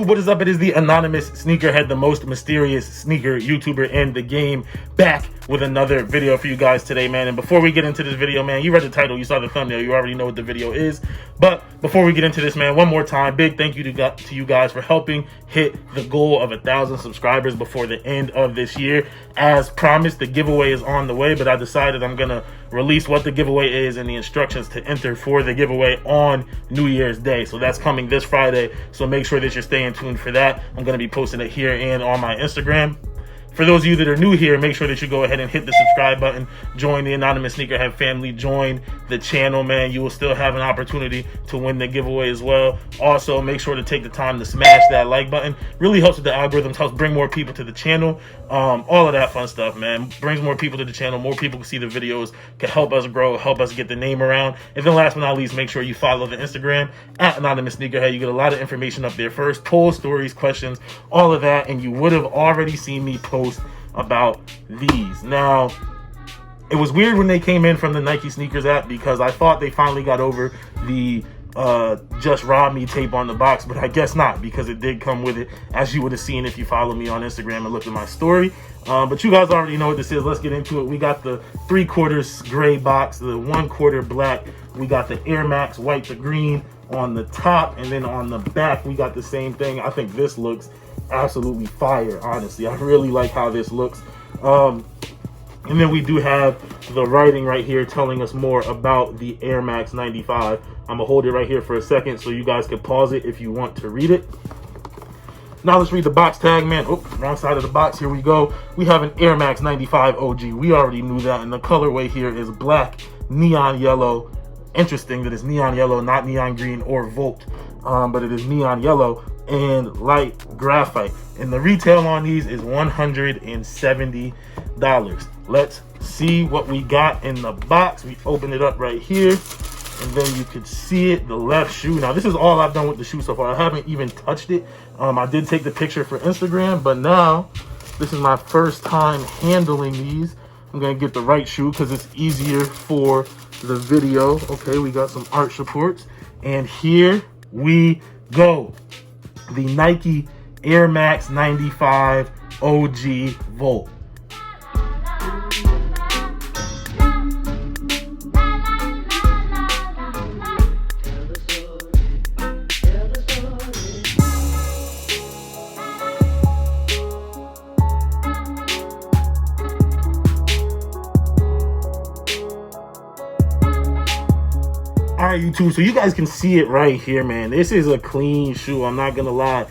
what is up? It is the anonymous sneakerhead, the most mysterious sneaker YouTuber in the game, back with another video for you guys today, man. And before we get into this video, man, you read the title, you saw the thumbnail, you already know what the video is. But before we get into this, man, one more time, big thank you to you guys for helping hit the goal of 1,000 subscribers before the end of this year. As promised, the giveaway is on the way, but I decided I'm gonna release what the giveaway is and the instructions to enter for the giveaway on New Year's Day. So that's coming this Friday, so make sure that you're staying tuned for that. I'm going to be posting it here and on my Instagram. For those of you that are new here, make sure that you go ahead and hit the subscribe button, join the anonymous sneakerhead family, join the channel, man. You will still have an opportunity to win the giveaway as well. Also, make sure to take the time to smash that like button. Really helps with the algorithms, helps bring more people to the channel. All of that fun stuff, man. Brings more people to the channel, more people can see the videos, can help us grow, help us get the name around. And then last but not least, make sure you follow the Instagram at anonymous sneakerhead. You get a lot of information up there first, polls, stories, questions, all of that, and you would have already seen me post about these. Now, it was weird when they came in from the Nike sneakers app because I thought they finally got over the just rob me tape on the box, but I guess not, because it did come with it, as you would have seen if you follow me on Instagram and looked at my story. But you guys already know what this is. Let's get into it. We got the 3/4 gray box, the 1/4 black. We got the Air Max white to green on the top, and then on the back we got the same thing. I think this looks absolutely fire, honestly. I really like how this looks. And then we do have the writing right here telling us more about the Air Max 95. I'm gonna hold it right here for a second so you guys can pause it if you want to read it. Now let's read the box tag, man. Oh, wrong side of the box. Here we go. We have an Air Max 95 OG. We already knew that, and the colorway here is black, neon yellow. Interesting that it's neon yellow, not neon green or Volt, but it is neon yellow and light graphite. And the retail on these is $170. Let's see what we got in the box. We open it up right here, and then you could see it, the left shoe. Now, this is all I've done with the shoe so far. I haven't even touched it. I did take the picture for Instagram, but now this is my first time handling these. I'm gonna get the right shoe because it's easier for the video. Okay, we got some arch supports, and here we go. The Nike Air Max 95 OG Volt. All right, YouTube, so you guys can see it right here, man. This is a clean shoe, I'm not gonna lie.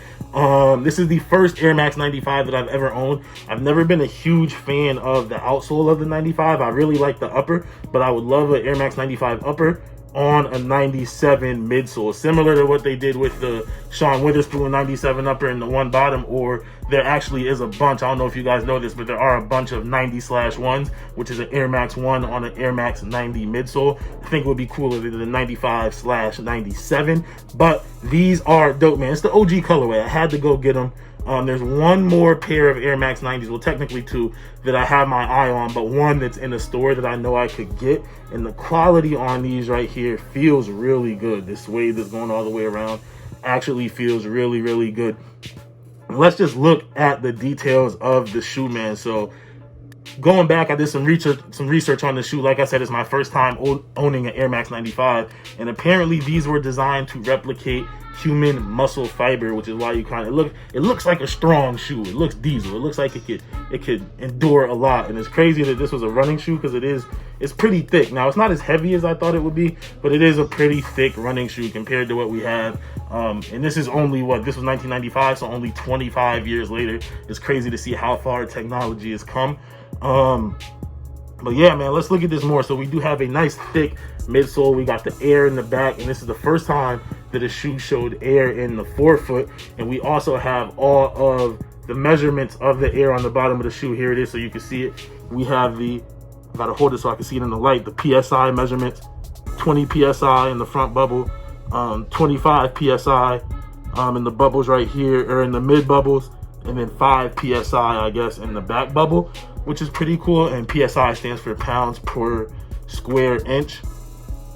This is the first Air Max 95 that I've ever owned. I've never been a huge fan of the outsole of the 95. I really like the upper, but I would love an Air Max 95 upper on a 97 midsole, similar to what they did with the Sean Witherspoon 97 upper and the one bottom. Or there actually is a bunch, I don't know if you guys know this, but there are a bunch of 90/1s, which is an Air Max 1 on an Air Max 90 midsole. I think it would be cooler if they did a 95/97, but these are dope, man. It's the OG colorway. I had to go get them. There's one more pair of Air Max 90s, well, technically two, that I have my eye on, but one that's in a store that I know I could get. And the quality on these right here feels really good. This suede that's going all the way around actually feels really, really good. Let's just look at the details of the shoe, man. So going back, I did some research on the shoe. Like I said, it's my first time owning an Air Max 95, and apparently these were designed to replicate human muscle fiber, which is why you kind of it looks like a strong shoe. It looks diesel. It looks like it could endure a lot. And it's crazy that this was a running shoe because it's pretty thick. Now, it's not as heavy as I thought it would be, but it is a pretty thick running shoe compared to what we have. And this is only this was 1995, so only 25 years later. It's crazy to see how far technology has come. But yeah, man, let's look at this more. So we do have a nice thick midsole. We got the air in the back, and this is the first time that a shoe showed air in the forefoot. And we also have all of the measurements of the air on the bottom of the shoe. Here it is, so you can see it. We have I gotta hold it so I can see it in the light, the PSI measurements, 20 PSI in the front bubble, 25 PSI in the bubbles right here, or in the mid bubbles, and then 5 PSI, I guess, in the back bubble, which is pretty cool. And PSI stands for pounds per square inch.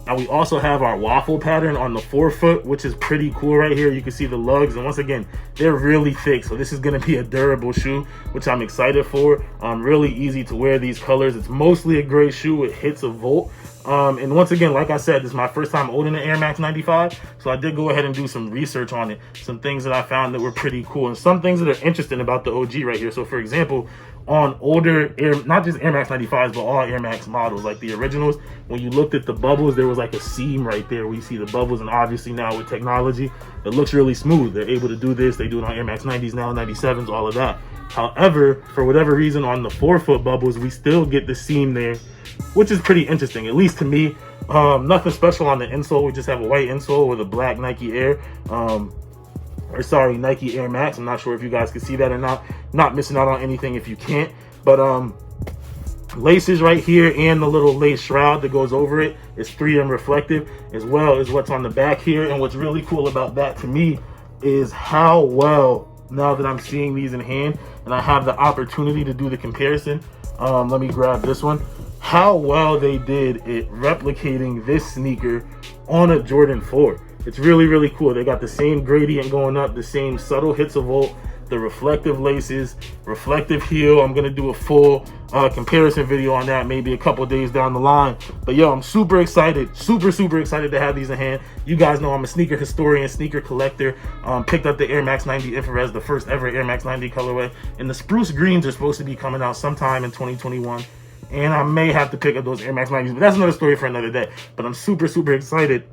Now we also have our waffle pattern on the forefoot, which is pretty cool right here. You can see the lugs, and once again, they're really thick. So this is gonna be a durable shoe, which I'm excited for. Really easy to wear these colors. It's mostly a gray shoe. It hits a volt. And once again, like I said, this is my first time owning an Air Max 95. So I did go ahead and do some research on it. Some things that I found that were pretty cool, and some things that are interesting about the OG right here. So for example, on older not just Air Max 95s, but all Air Max models, like the originals, when you looked at the bubbles, there was like a seam right there where you see the bubbles. And obviously now with technology, it looks really smooth. They're able to do this. They do it on Air Max 90s now, 97s, all of that. However, for whatever reason, on the forefoot bubbles, we still get the seam there, which is pretty interesting, at least to me. Nothing special on the insole. We just have a white insole with a black Nike Air, Nike Air Max. I'm not sure if you guys can see that or not. Not missing out on anything if you can't. But laces right here, and the little lace shroud that goes over it is 3M reflective, as well as what's on the back here. And what's really cool about that to me is how well, now that I'm seeing these in hand and I have the opportunity to do the comparison, let me grab this one, how well they did at replicating this sneaker on a Jordan 4. It's really, really cool. They got the same gradient going up, the same subtle hits of volt, the reflective laces, reflective heel. I'm gonna do a full comparison video on that maybe a couple days down the line. But yo, I'm super excited, super excited to have these in hand. You guys know I'm a sneaker historian, sneaker collector. Picked up the Air Max 90 Infrared, the first ever Air Max 90 colorway, and the spruce greens are supposed to be coming out sometime in 2021. And I may have to pick up those Air Max 90s, but that's another story for another day. But I'm super excited,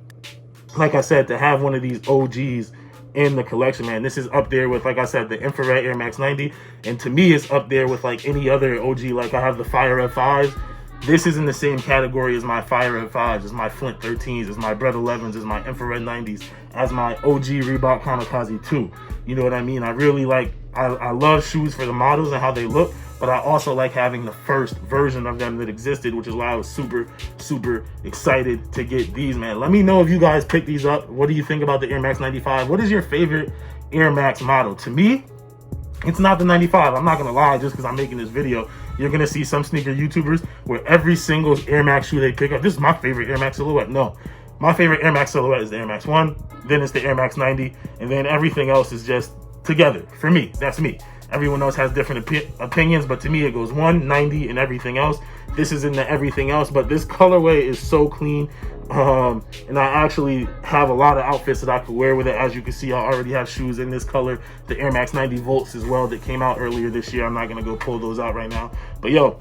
like I said, to have one of these OGs in the collection, man. This is up there with, like I said, the infrared Air Max 90, and to me it's up there with like any other OG. Like I have the Fire Red 5s. This is in the same category as my Fire Red 5s, as my Flint 13s, as my Bread 11s, as my infrared 90s, as my OG Reebok Kamikaze 2. You know what I mean? I really like, I love shoes for the models and how they look, but I also like having the first version of them that existed, which is why I was super excited to get these, man. Let me know if you guys pick these up. What do you think about the Air Max 95? What is your favorite Air Max model? To me, it's not the 95. I'm not gonna lie, just because I'm making this video. You're gonna see some sneaker YouTubers where every single Air Max shoe they pick up, this is my favorite Air Max silhouette. No, my favorite Air Max silhouette is the Air Max 1, then it's the Air Max 90, and then everything else is just together. For me, that's me. Everyone else has different opinions, but to me it goes 1, 90, and everything else. This is in the everything else, but this colorway is so clean. And I actually have a lot of outfits that I could wear with it. As you can see, I already have shoes in this color, the Air Max 90 volts as well, that came out earlier this year. I'm not gonna go pull those out right now, but yo,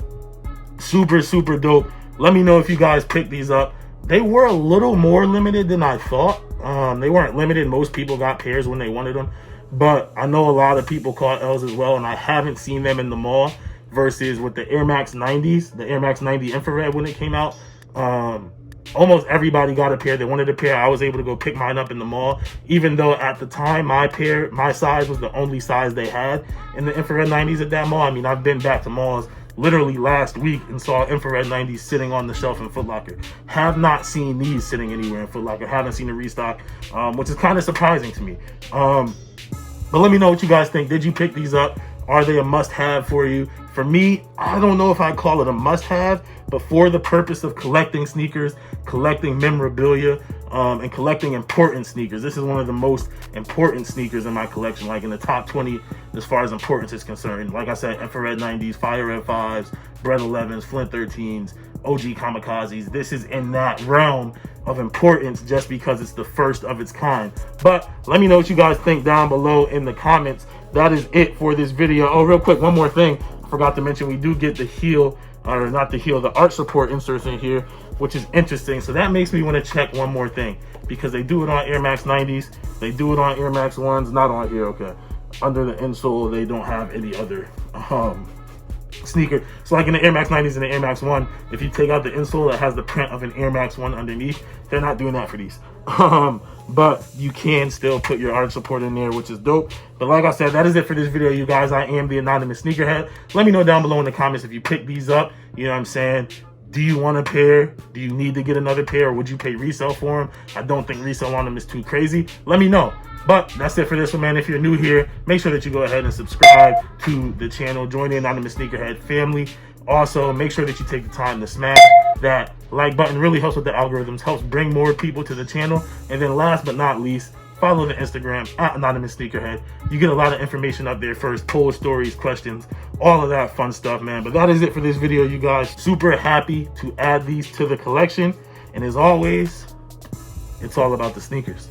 super dope. Let me know if you guys picked these up. They were a little more limited than I thought. They weren't limited. Most people got pairs when they wanted them, but I know a lot of people caught L's as well, and I haven't seen them in the mall, versus with the Air Max 90s, the Air Max 90 Infrared when it came out. Almost everybody got a pair. They wanted a pair. I was able to go pick mine up in the mall, even though at the time my size was the only size they had in the Infrared 90s at that mall. I mean, I've been back to malls literally last week and saw Infrared 90s sitting on the shelf in Foot Locker. Have not seen these sitting anywhere in Foot Locker. Haven't seen a restock, which is kind of surprising to me. But let me know what you guys think. Did you pick these up? Are they a must-have for you? For me, I don't know if I'd call it a must-have, but for the purpose of collecting sneakers, collecting memorabilia, and collecting important sneakers, this is one of the most important sneakers in my collection, like in the top 20 as far as importance is concerned. Like I said, Infrared 90s, Fire Red 5s, Bread 11s, Flint 13s, OG Kamikazes. This is in that realm of importance just because it's the first of its kind. But let me know what you guys think down below in the comments. That is it for this video. Oh, real quick, one more thing I forgot to mention. We do get the heel, or not the heel, the arch support inserts in here, which is interesting. So that makes me want to check one more thing, because they do it on Air Max 90s, they do it on Air Max 1s, not on here. Okay, under the insole they don't have any other sneaker. So like in the Air Max 90s and the Air Max 1, if you take out the insole, it has the print of an Air Max 1 underneath. They're not doing that for these. But you can still put your arch support in there, which is dope. But like I said, that is it for this video, you guys. I am the anonymous sneakerhead. Let me know down below in the comments if you pick these up. You know what I'm saying? Do you want a pair? Do you need to get another pair? Or would you pay resale for them? I don't think resale on them is too crazy. Let me know. But that's it for this one, man. If you're new here, make sure that you go ahead and subscribe to the channel. Join the anonymous sneakerhead family. Also, make sure that you take the time to smash That like button really helps with the algorithms, helps bring more people to the channel. And then last but not least, follow the Instagram at Anonymous Sneakerhead. You get a lot of information up there first, poll stories, questions, all of that fun stuff, man. But that is it for this video, you guys. Super happy to add these to the collection. And as always, it's all about the sneakers.